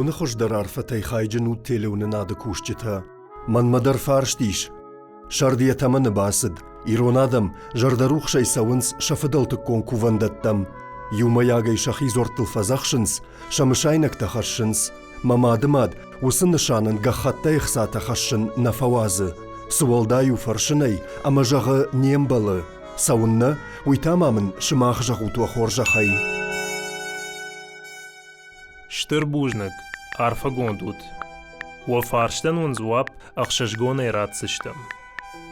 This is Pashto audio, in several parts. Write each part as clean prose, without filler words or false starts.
Ohne خوش در عرفتای خای جنود تیلون ناد کوشتها من مدر فارشتیش شردیت من باسد ایرونادم جردروخ شی سونس شفدلت کون کووندتم یوم یاگی شخی زورت الفزخشنس شمشاینک تخشنس ممادماد وسن شانن گخطای خسات خشن نفوازه سوالدايو فرشني أما جغ نيمبل ساونا ويتامامن شماخ جغوتو خورجخي شتربوجنك عرفا غوندوت وفارشتن ونزواب أخششغون إراتسشتم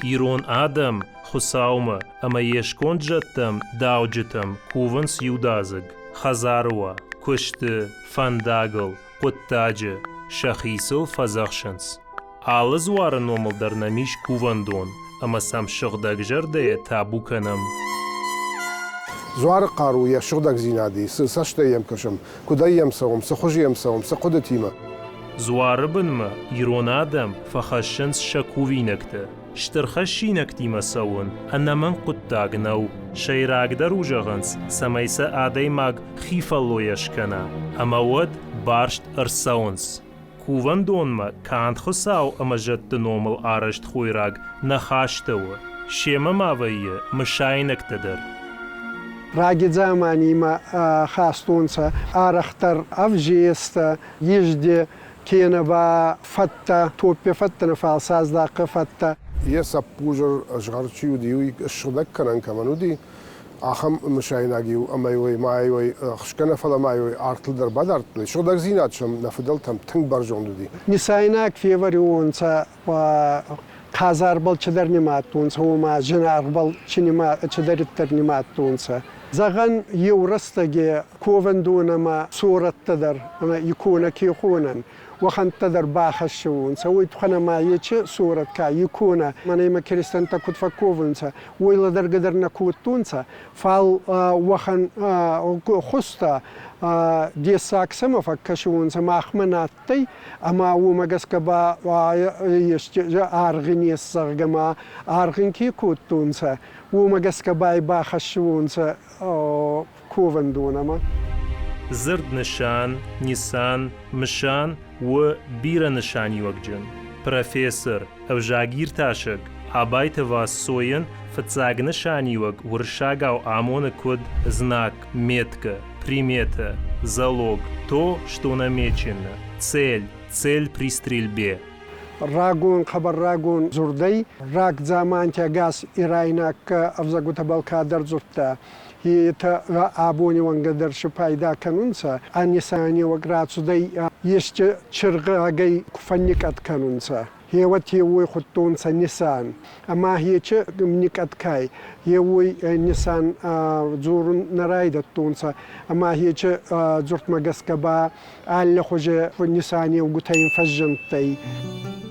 إيرون آدم خساوما أما يشكون جتم داوجتم كوفنس يودازق خزاروا كشت فانداغل قطاجة شخيسو فزخشنس Alle zware nomel der namish kuvandon, ama sam shogdag jarde tabu kanam. زوار قاروية شغدك زينادي ساشتا يم كشم كداي يم سوم سخوج يم سوم سقدتيما زوار بنما يرون آدم فخشنس شكوفينكتا شترخشينكتي مساون أن من قطاقنو شيراق دروجغنس سميسا آدي ماغ خيفالو يشكنا أما ود بارشت أرساونس Кувандонма канд хосау амажет номал арашт хуйраг нахаштава шема мавайе мшайнак тадер راجد زماني ما خاستونسا آرختر أفجيستا يجدي كينا با فتا توبي فتنا فالساز داق فتا يسا بوجر أشغرتشيو ديوي الشغدك كنان كمانو دي آخم مشايناجيو أما يوي ما يوي خشكنا فلا ما يوي أرتل در بدرتلي شغدك زينات شم نفدلتهم تنگ برجوندو دي نسايناك في وريونسا و قازار بل چدر نماتونسا وما جنار بل چدر التر نماتونسا زغن يورستجي كوفندونا ما صورة تدر يكون كيخونا وخن تدر باخشون سوي تخنا ما يتش صورة كا يكون من ما كريستان تكود فكوفنسا ويلا در قدر نكوتونسا فال وخن خستا دي ساكسما فكشون سما أخمناتي أما وما جسكبا يشجع أرغني السرجما أرغن كي كوتونسا وما جسكبا باخشون سا كوفندونا ما زرد نشان نيسان مشان و بيرا نشان يوكجن بروفيسور أو جاگير تاشق عبايت واس سوين فتزاق نشان يوك ورشاقاو آمون كود знак, метка, примета, залог, то, что намечено, цель при стрельбе. راغون خبر راغون زردي راغ زمان تاغاس إرايناك أفزاقو تبالكا در زرتا هي تا آبوني وانقدر شپايدا كنونسا أنيساني وقراتو دي يشت چرغاقي كفنيكات كنونسا هي واتي وي خطونسا نيسان أما هي چه منيكات كاي هي وي نيسان زورن نرايدة تونسا أما هي چه زورت مغسكبا آل خوجه نيساني وقتاين فجنتي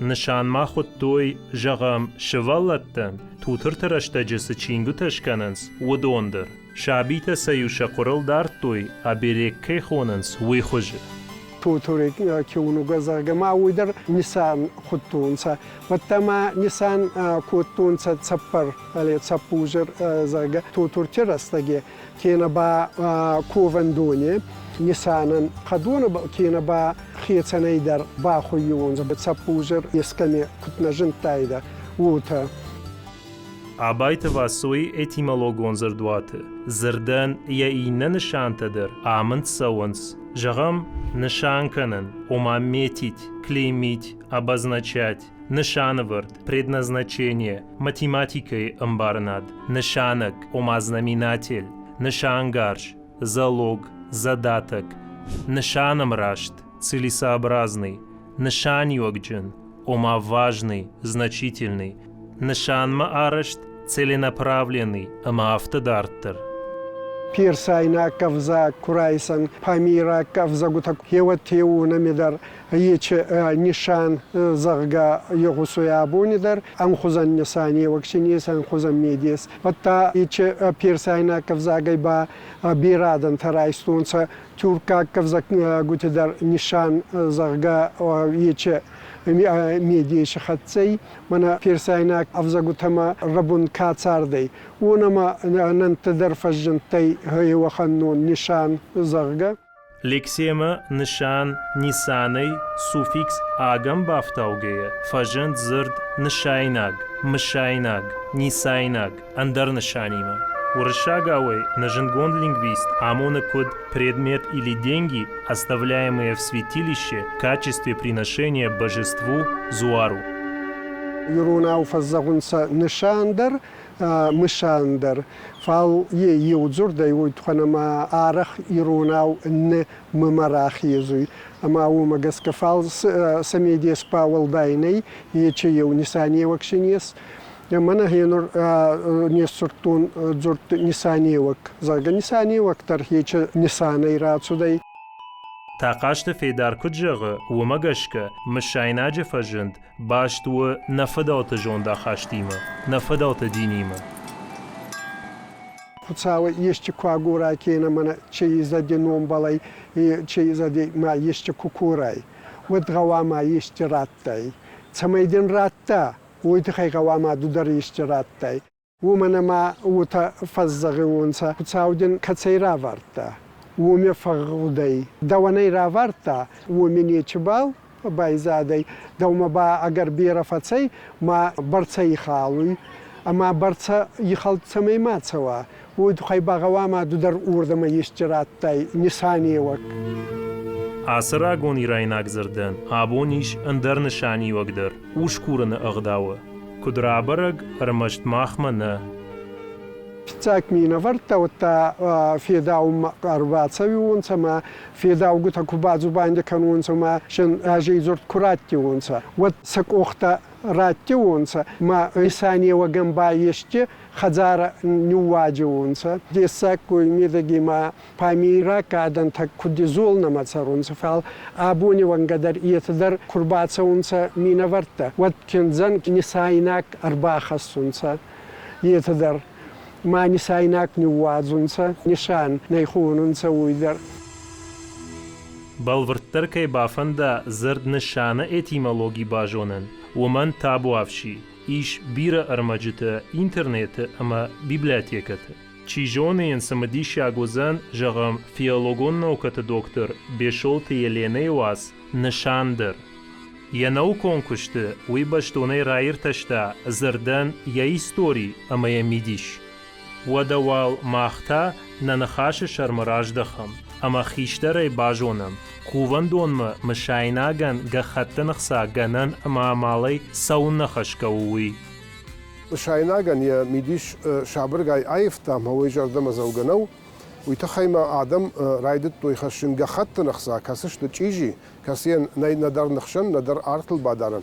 نشان ما خود توی جغم شوالتن توتر ترشته جس چینگو تشکننس و دوندر شابیت سیوش قرل دارد توی ابیریک که خوننس وی خوشه توتوري كيونو غزاغا ما ويدر نيسان خطونسا وتما نيسان كوتونسا تسبر على تسبوجر زاغا توتور ترستغي كينا با كوفندوني نيسانن قدونا كينا با خيتسني در با خويون زب تسبوجر يسكني كتنا جنتايدا ووتا عبايت واسوي اتيمولوجون زردوات زردن ياينا نشانتدر آمنت سونس جغم нишан канен, метить, клеймить, обозначать, нишановард, предназначение, математикой амбарнад, нишанок, знаменатель, нишангарш, залог, задаток, нишанамрашт, целесообразный, нишаньогджин, важный, значительный, нишанмаарашт, целенаправленный, автодартер. بيرساينا كفزا كرايسان باميرا كفزا غوتا هيوتيو نمدر يچ نشان زغا يغسويا بونيدر ان خزن نساني وكشني سان خزن ميديس وتا يچ بيرساينا كفزا غيبا بيرادن ترايستونسا توركا كفزا غوتدر نشان زغا يچ ميدي شخصي منا بيرسايناك أفزعتما ربون كاتساردي ونما ننتظر فجنتي هي وخنون نشان زرقة لێکسێمە نیشان نیسانەی سوفیکس ئاگەم بافتاوگەیە فەژەند زرد نشایناگ مشایناگ نیسایناگ ئەندەر نشانیمە Урышагавый наженгон лингвист Амона Код предмет или деньги, оставляемые в святилище в качестве приношения божеству Зуару. Юрунау фаззагунса нишандер, мишандер. Фал еудзур да его тханама арах юрунау не мемарах езуй. Ама ума гаскафал самедиес Павел Дайней, ече еунисание вакшинес. Мана хенур несуртун дзурт нисаниевак. Зага нисаниевак тархече нисаней рацудай. تاقاشت فیدار کجاغه و مگشکه مشایناج فجند باشت و نفدات جوندا خاشتیمه نفدات دینیمه Całe jeszcze kłagura kiena mana czy zadzie nombalaj czy zadzie ma jeszcze kukuraj. Wadgawa ma jeszcze rattaj. Samaydin ratta. Ujthay gawa ma dudar jeszcze rattaj. Umana ma uta fazzagwunsa. Całdin katsayra warta. Umie fagudai. Dawanay ra warta. Umini chbal bayzaday. Dawma ba agar bira fatsay ma bartsay khaluy. Ama bartsa yıkhalt samay matsawa. Ujthay bagawa ma dudar urdama jeszcze rattaj. Nisaniyevak. Asıra goni raynak zırdan, aboniş ındar nişani vagdar, uşkurını ıgdawa. Kudrabarag armasht mahmana. Так мина варта ота федау арбаца вунца ма федау гута кубазу банде канунца ма шен ажизорт куратти вунца. Вот сакохта ратти вунца ма исание вагамба еще хазара нюваджи вунца. Десаку мидаги ма памира кадан так кудизол на мацарунца фал абуни вангадар иетадар курбаца вунца мина варта. Вот кензан нисайнак арбахасунца иетадар. ما نسايناك نوازونسا نشان نيخونونسا ويدر بالورتركي بافندا زرد نشانه اتيمولوجي باجونن ومن تابو افشي ايش بيرا ارمجته انترنت اما بيبلياتيكت چيجوني انسمديش اگوزن جغم فيولوگون نوكت دكتور بيشولت يليني واس نشاندر ينو كونكشت ويبشتوني راير تشتا زردن يا استوري اما يميديش ودوال ماختا ننخاش شرمراج دخم اما خیشتر باجونم کووندون ما مشایناگن گخت نخسا گنن اما مالی سون نخشکووی مشایناگن یا میدیش شابرگای ایفتام هوی جردم زوگنو ويتخيما آدم رايدت توي خشن گخت نخسا کسش تچیجی کسین نی ندر نخشن ندر آرتل بادارن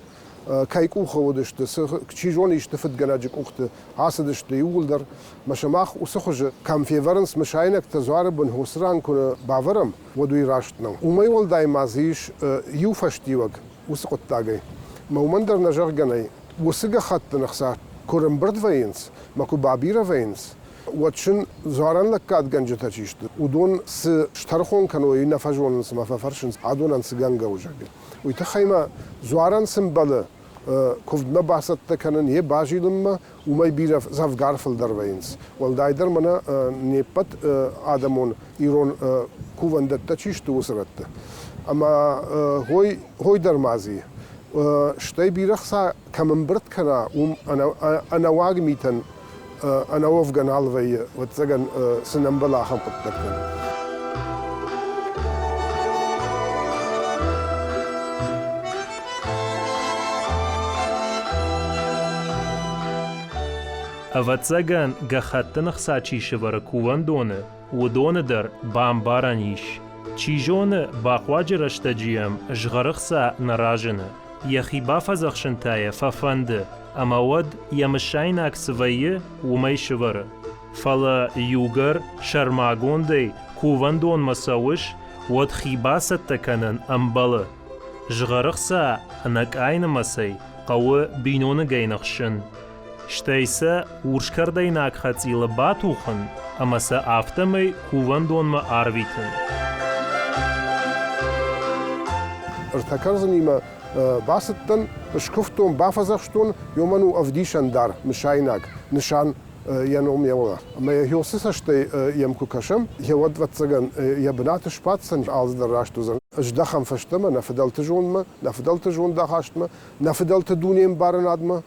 كايك أخو ودشت كشيجون يشتفت جناجك أخت عاصدشت يولدر مشماخ وسخج كم في فرنس مشاينك تزارب بن هوسران كن بافرم ودوي راشتنا وما يول داي مازيش يوفشتيوك وسقط تاجي ما ومندر نجار جناي وسجى خط نخسا كورم برد فينس ماكو بابيرا فينس واتشن زارن لك كاد جنجتا تشيشت ودون شترخون كانوا ينفجون ما ففرشنس عدونا نسجنجا وجاجي ويتخيما زارن سمبل كوفد ما بحثت كانن هي باجي لما وما يبير زافغارفل دروينس والدايدر منا نيبت آدمون إيرون كوفن دتشيشت وسرت أما هوي درمازي شتاي بيرخصا كمن برد كنا أنا واجميتن أنا وفقن علوي وتزجن سنبلا خمقتك أفتزجن گخت نخسا چیش ورکوون دونه و دونه در بامبارانیش چیجون باقواج رشتجیم جغرخسا نراجنه یخی بافزخشنتای ففنده اما ود یمشایناک سویه ومیشوره فلا یوگر شرماگونده کووندون مساوش ود خیباست تکنن امباله جغرخسا انک این مسای قوه بینونه گینخشن شتایسا ورشکردای ناکخاتیل باتوخن اما سا آفتمی کووندون ما آرویتن ارتكرزني ما باستن شكفتون بافزخشتون يومنو افديشن دار مشايناك نشان ينوم يولا ما يوسس اشتي يمكو كشم يود وتسجن يبنات شباتسن از دراشتو زن اجدخم فشتما نفدل تجون دخاشتما نفدل تدونيم بارنادما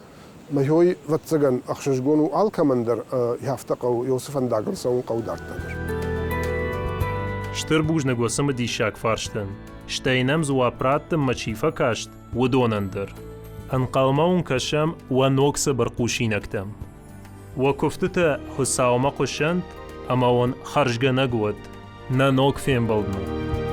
ما هوي وتسجن اخشجونو الكمندر يفتقو يوسف انداغر سون قودارتدر شتر بوج نگوسم دیشاک فارشتن شتینم زوا پراتم مچیفا کاشت و دونندر انقلمون کشم و نوکس برقوشی نکتم و کفتتا حساوما قشند اما ون خرجگه نگود نه نوک فیم بلدنو